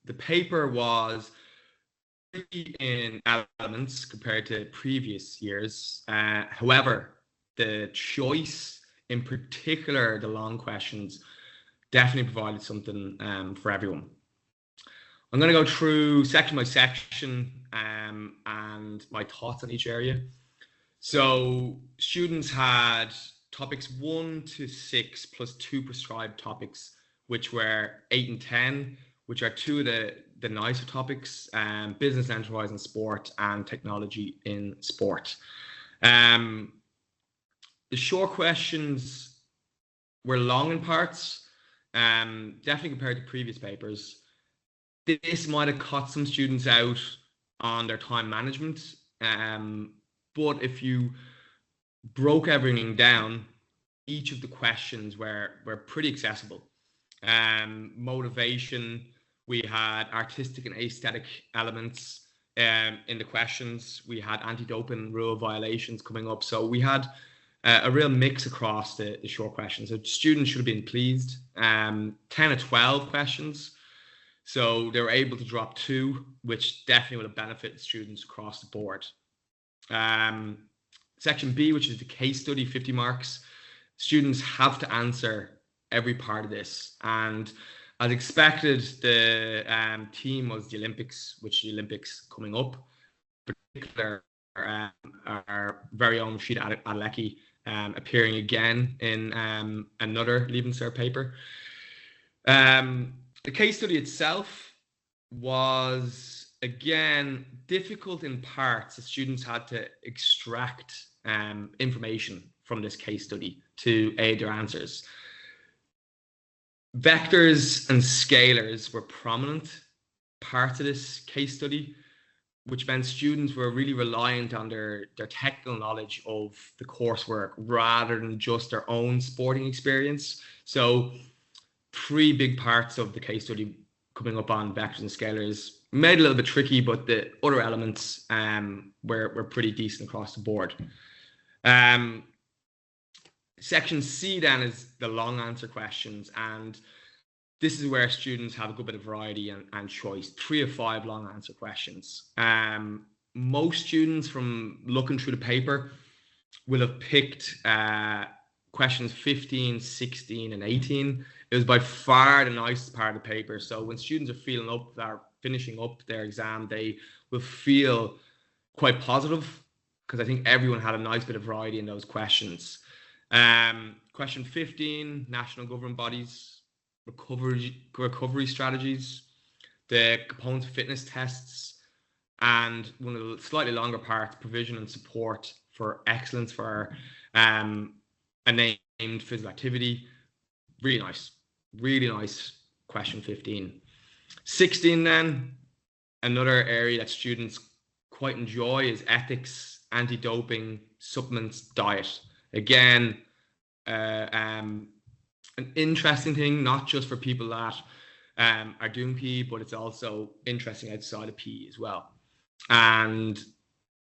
The paper was in elements compared to previous years. However, the choice, in particular the long questions, definitely provided something for everyone. I'm going to go through section by section and my thoughts on each area. So students had topics 1 to 6 plus 2 prescribed topics, which were 8 and 10, which are two of the nicer topics, business, enterprise and sport, and technology in sport. The short questions were long in parts, definitely compared to previous papers. This might have caught some students out on their time management, but if you broke everything down, each of the questions were pretty accessible. Motivation, we had artistic and aesthetic elements in the questions. We had anti-doping rule violations coming up. So we had a real mix across the short questions. So students should have been pleased. 10 or 12 questions. So they were able to drop 2, which definitely would have benefited students across the board. Section B, which is the case study, 50 marks. Students have to answer every part of this. And as expected, the theme was the Olympics, which the Olympics coming up. In particular, our very own Rashida Adeleki appearing again in another Leaving Cert paper. The case study itself was, again, difficult in parts. The students had to extract information from this case study to aid their answers. Vectors and scalars were prominent parts of this case study, which meant students were really reliant on their technical knowledge of the coursework rather than just their own sporting experience. So 3 big parts of the case study coming up on vectors and scalars made it a little bit tricky, but the other elements were pretty decent across the board. Section C then is the long answer questions, and this is where students have a good bit of variety and choice. 3 of 5 long answer questions. Most students, from looking through the paper, will have picked questions 15, 16 and 18. It was by far the nicest part of the paper. So when students are finishing up their exam, they will feel quite positive, because I think everyone had a nice bit of variety in those questions. Question 15, national government bodies, recovery strategies, the components of fitness tests, and one of the slightly longer parts, provision and support for excellence for a named physical activity. Really nice question 15. 16 then, another area that students quite enjoy is ethics, anti-doping, supplements, diet. Again, an interesting thing, not just for people that are doing PE, but it's also interesting outside of PE as well. And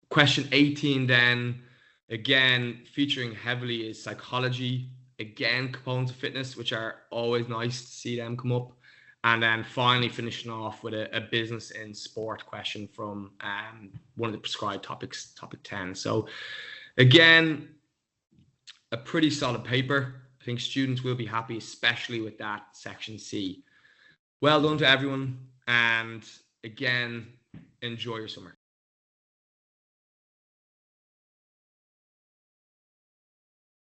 question 18 then, again, featuring heavily is psychology, again, components of fitness, which are always nice to see them come up. And then finally finishing off with a business in sport question from one of the prescribed topics, topic 10. So again, a pretty solid paper. I think students will be happy, especially with that section C. Well done to everyone. And again, enjoy your summer.